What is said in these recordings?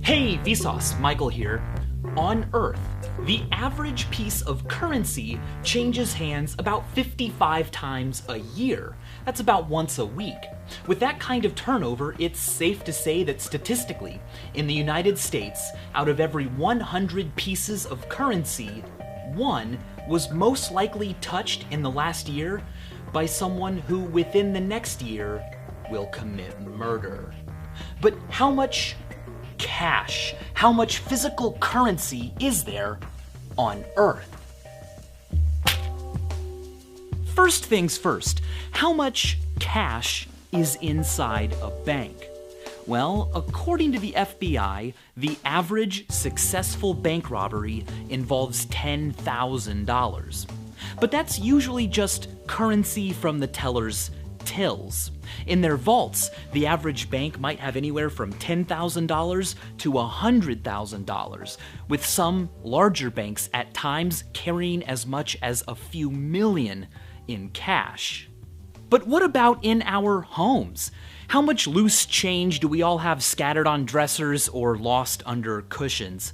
Hey Vsauce, Michael here. On Earth, the average piece of currency changes hands about 55 times a year. That's about once a week. With that kind of turnover, it's safe to say that statistically, in the United States, out of every 100 pieces of currency, one was most likely touched in the last year by someone who within the next year will commit murder. But how much cash, how much physical currency is there on Earth? First things first, how much cash is inside a bank? Well, according to the FBI, the average successful bank robbery involves $10,000. But that's usually just currency from the teller's tills. In their vaults, the average bank might have anywhere from $10,000 to $100,000, with some larger banks at times carrying as much as a few million in cash. But what about in our homes? How much loose change do we all have scattered on dressers or lost under cushions?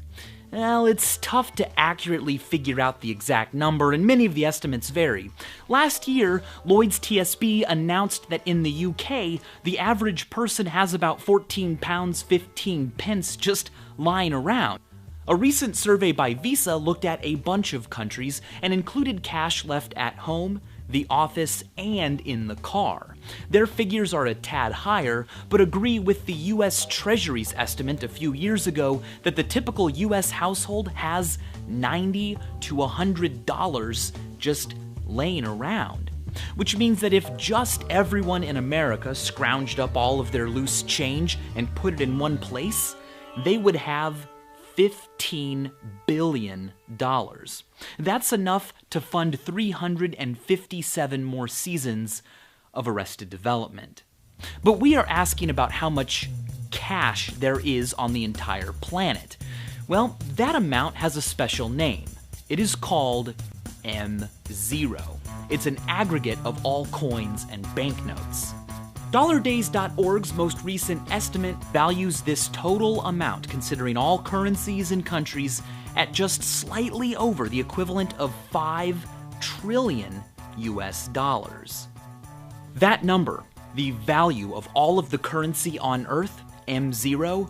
Well, it's tough to accurately figure out the exact number, and many of the estimates vary. Last year, Lloyd's TSB announced that in the UK, the average person has about 14 pounds 15 pence just lying around. A recent survey by Visa looked at a bunch of countries and included cash left at home, the office, and in the car. Their figures are a tad higher, but agree with the US Treasury's estimate a few years ago that the typical US household has $90 to $100 just laying around. Which means that if just everyone in America scrounged up all of their loose change and put it in one place, they would have $15 billion. That's enough to fund 357 more seasons of Arrested Development. But we are asking about how much cash there is on the entire planet. Well, that amount has a special name. It is called M0. It's an aggregate of all coins and banknotes. DollarDays.org's most recent estimate values this total amount, considering all currencies and countries, at just slightly over the equivalent of 5 trillion US dollars. That number, the value of all of the currency on Earth, M0,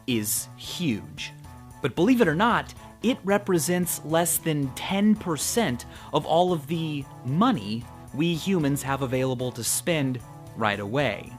is huge. But believe it or not, it represents less than 10% of all of the money we humans have available to spend right away.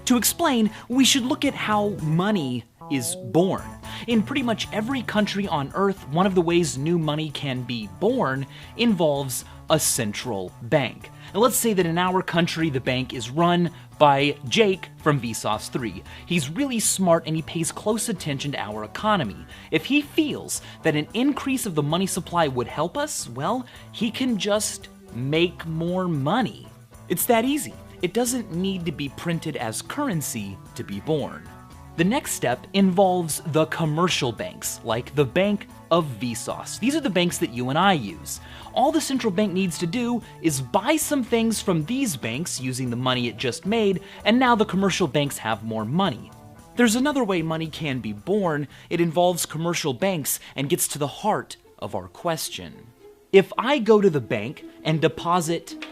To explain, we should look at how money is born. In pretty much every country on Earth, one of the ways new money can be born involves a central bank. Now let's say that in our country, the bank is run by Jake from Vsauce 3. He's really smart and he pays close attention to our economy. If he feels that an increase of the money supply would help us, well, he can just make more money. It's that easy. It doesn't need to be printed as currency to be born. The next step involves the commercial banks, like the Bank of Vsauce. These are the banks that you and I use. All the central bank needs to do is buy some things from these banks using the money it just made, and now the commercial banks have more money. There's another way money can be born. It involves commercial banks and gets to the heart of our question. If I go to the bank and deposit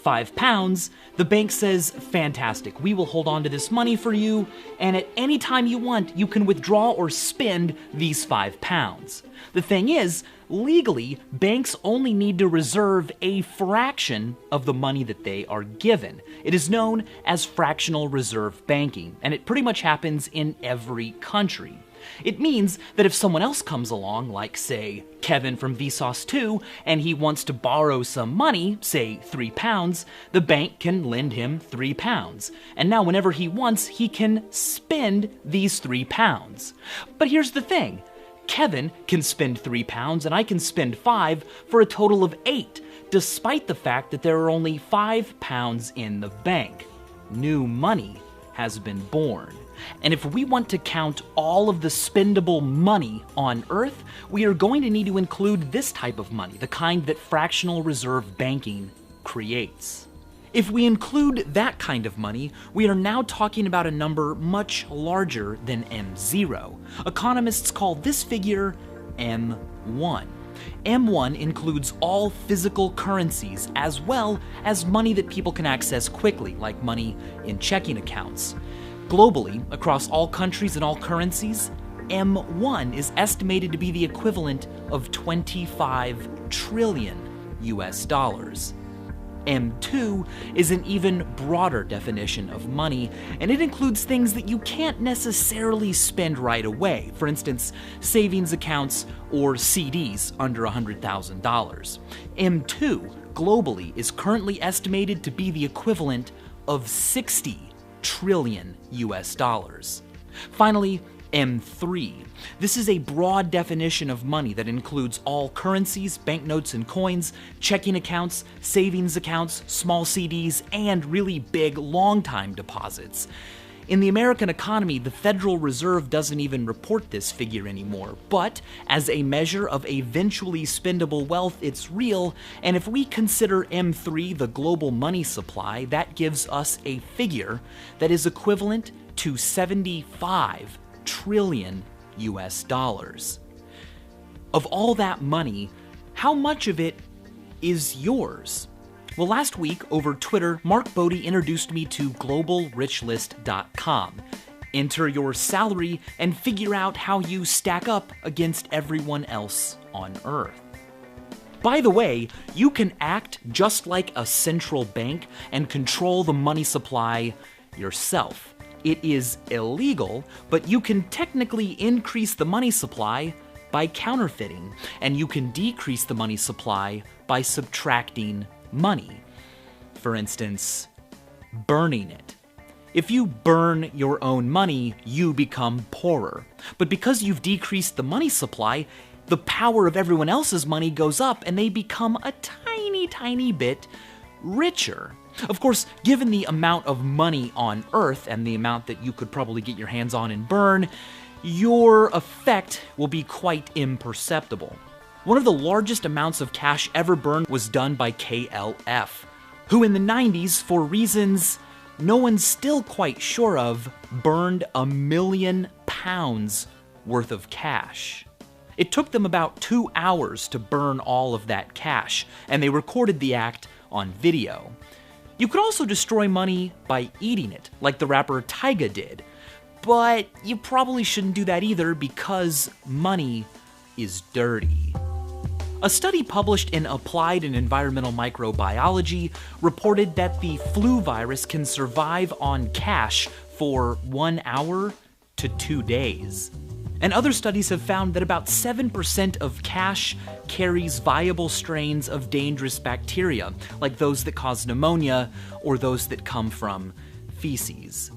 £5, the bank says, fantastic, we will hold on to this money for you, and at any time you want, you can withdraw or spend these £5. The thing is, legally, banks only need to reserve a fraction of the money that they are given. It is known as fractional reserve banking, and it pretty much happens in every country. It means that if someone else comes along, like, say, Kevin from Vsauce 2, and he wants to borrow some money, say £3, the bank can lend him £3. And now whenever he wants, he can spend these £3. But here's the thing. Kevin can spend £3 and I can spend 5 for a total of 8, despite the fact that there are only £5 in the bank. New money has been born. And if we want to count all of the spendable money on Earth, we are going to need to include this type of money, the kind that fractional reserve banking creates. If we include that kind of money, we are now talking about a number much larger than M0. Economists call this figure M1. M1 includes all physical currencies as well as money that people can access quickly, like money in checking accounts. Globally, across all countries and all currencies, M1 is estimated to be the equivalent of 25 trillion US dollars. M2 is an even broader definition of money, and it includes things that you can't necessarily spend right away. For instance, savings accounts or CDs under $100,000. M2 globally is currently estimated to be the equivalent of 60 trillion US dollars. Finally, M3. This is a broad definition of money that includes all currencies, banknotes and coins, checking accounts, savings accounts, small CDs, and really big long-time deposits. In the American economy, the Federal Reserve doesn't even report this figure anymore, but as a measure of eventually spendable wealth, it's real, and if we consider M3 the global money supply, that gives us a figure that is equivalent to 75 trillion US dollars. Of all that money, how much of it is yours? Well, last week over Twitter, Mark Bodie introduced me to globalrichlist.com. Enter your salary and figure out how you stack up against everyone else on Earth. By the way, you can act just like a central bank and control the money supply yourself. It is illegal, but you can technically increase the money supply by counterfeiting, and you can decrease the money supply by subtracting money. For instance, burning it. If you burn your own money, you become poorer. But because you've decreased the money supply, the power of everyone else's money goes up and they become a tiny bit richer. Of course, given the amount of money on Earth and the amount that you could probably get your hands on and burn, your effect will be quite imperceptible. One of the largest amounts of cash ever burned was done by KLF, who in the 90s, for reasons no one's still quite sure of, burned £1 million worth of cash. It took them about 2 hours to burn all of that cash, and they recorded the act on video. You could also destroy money by eating it, like the rapper Tyga did, but you probably shouldn't do that either because money is dirty. A study published in Applied and Environmental Microbiology reported that the flu virus can survive on cash for 1 hour to 2 days. And other studies have found that about 7% of cash carries viable strains of dangerous bacteria, like those that cause pneumonia or those that come from feces.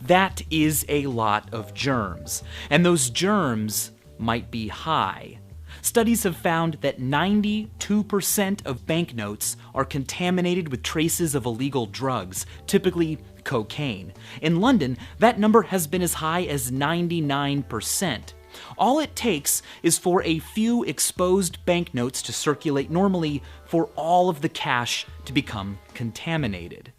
That is a lot of germs, and those germs might be high. Studies have found that 92% of banknotes are contaminated with traces of illegal drugs, typically cocaine. In London, that number has been as high as 99%. All it takes is for a few exposed banknotes to circulate normally for all of the cash to become contaminated.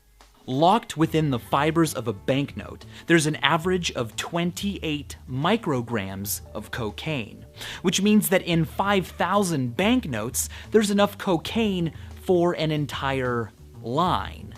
Locked within the fibers of a banknote, there's an average of 28 micrograms of cocaine, which means that in 5,000 banknotes, there's enough cocaine for an entire line.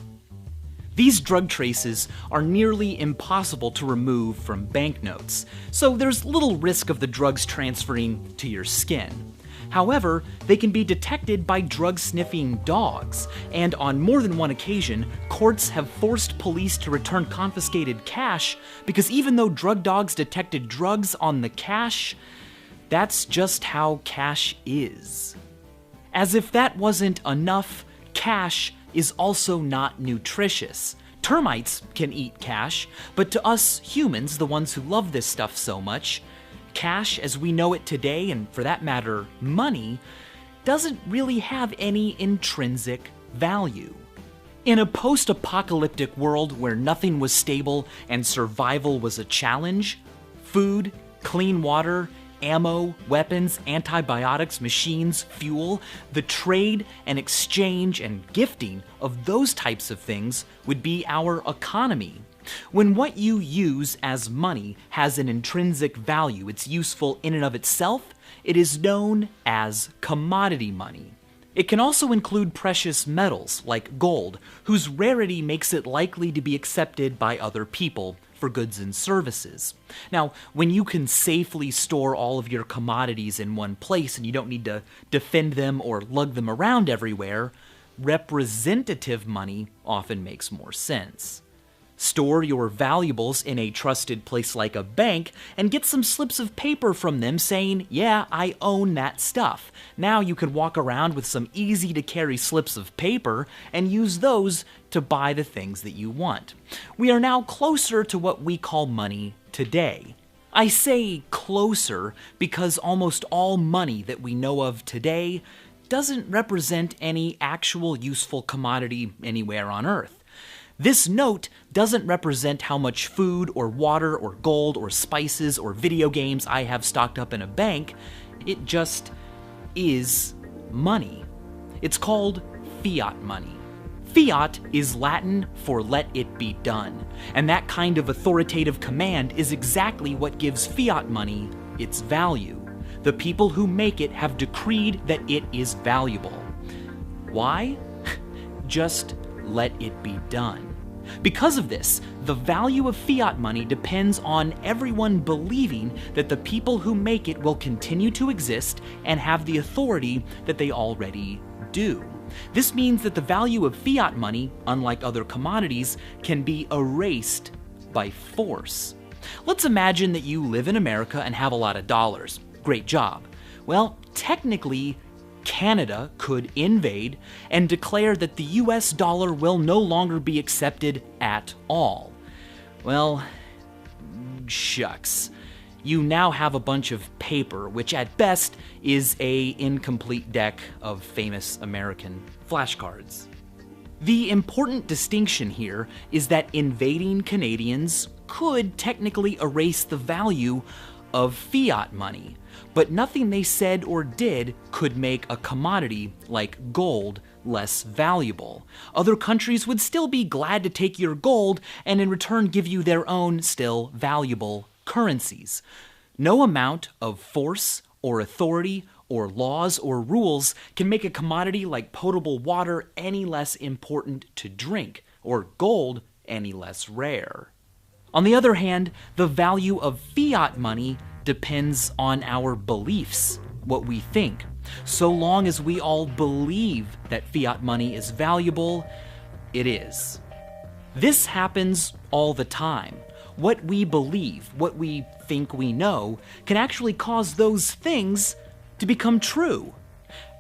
These drug traces are nearly impossible to remove from banknotes, so there's little risk of the drugs transferring to your skin. However, they can be detected by drug-sniffing dogs, and on more than one occasion, courts have forced police to return confiscated cash because even though drug dogs detected drugs on the cash, that's just how cash is. As if that wasn't enough, cash is also not nutritious. Termites can eat cash, but to us humans, the ones who love this stuff so much, cash as we know it today, and for that matter, money, doesn't really have any intrinsic value. In a post-apocalyptic world where nothing was stable and survival was a challenge, food, clean water, ammo, weapons, antibiotics, machines, fuel, the trade and exchange and gifting of those types of things would be our economy. When what you use as money has an intrinsic value, it's useful in and of itself, it is known as commodity money. It can also include precious metals like gold, whose rarity makes it likely to be accepted by other people for goods and services. Now, when you can safely store all of your commodities in one place and you don't need to defend them or lug them around everywhere, representative money often makes more sense. Store your valuables in a trusted place like a bank and get some slips of paper from them saying, yeah, I own that stuff. Now you can walk around with some easy to carry slips of paper and use those to buy the things that you want. We are now closer to what we call money today. I say closer because almost all money that we know of today doesn't represent any actual useful commodity anywhere on Earth. This note doesn't represent how much food or water or gold or spices or video games I have stocked up in a bank. It just is money. It's called fiat money. Fiat is Latin for let it be done, and that kind of authoritative command is exactly what gives fiat money its value. The people who make it have decreed that it is valuable. Why? Just let it be done. Because of this, the value of fiat money depends on everyone believing that the people who make it will continue to exist and have the authority that they already do. This means that the value of fiat money, unlike other commodities, can be erased by force. Let's imagine that you live in America and have a lot of dollars. Great job. Well, technically, Canada could invade and declare that the US dollar will no longer be accepted at all. Well, shucks. You now have a bunch of paper, which at best is an incomplete deck of famous American flashcards. The important distinction here is that invading Canadians could technically erase the value of fiat money, but nothing they said or did could make a commodity like gold less valuable. Other countries would still be glad to take your gold and in return give you their own still valuable currencies. No amount of force or authority or laws or rules can make a commodity like potable water any less important to drink or gold any less rare. On the other hand, the value of fiat money depends on our beliefs, what we think. So long as we all believe that fiat money is valuable, it is. This happens all the time. What we believe, what we think we know, can actually cause those things to become true.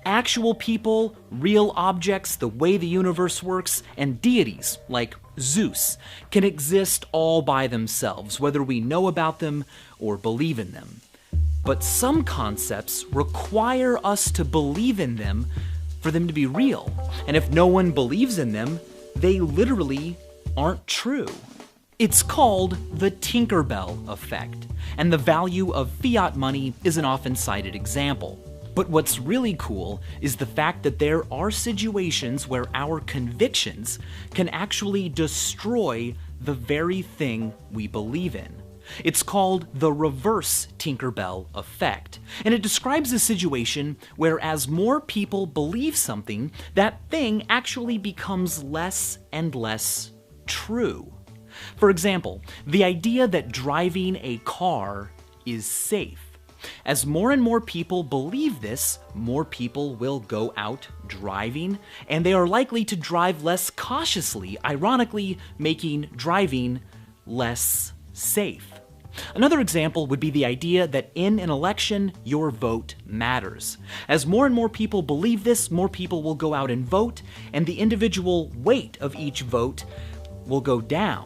Actual people, real objects, the way the universe works, and deities like Zeus can exist all by themselves, whether we know about them or believe in them. But some concepts require us to believe in them for them to be real. And if no one believes in them, they literally aren't true. It's called the Tinkerbell effect, and the value of fiat money is an often cited example. But what's really cool is the fact that there are situations where our convictions can actually destroy the very thing we believe in. It's called the reverse Tinkerbell effect, and it describes a situation where as more people believe something, that thing actually becomes less and less true. For example, the idea that driving a car is safe. As more and more people believe this, more people will go out driving, and they are likely to drive less cautiously, ironically making driving less safe. Another example would be the idea that in an election, your vote matters. As more and more people believe this, more people will go out and vote, and the individual weight of each vote will go down.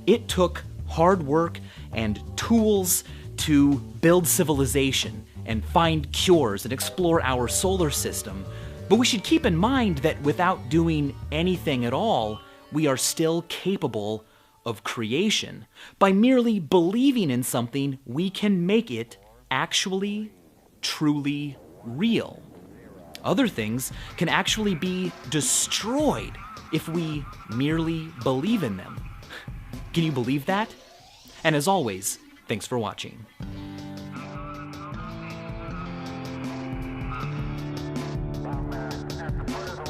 It took hard work and tools to build civilization and find cures and explore our solar system. But we should keep in mind that without doing anything at all, we are still capable of creation. By merely believing in something, we can make it actually, truly real. Other things can actually be destroyed if we merely believe in them. Can you believe that? And as always, thanks for watching.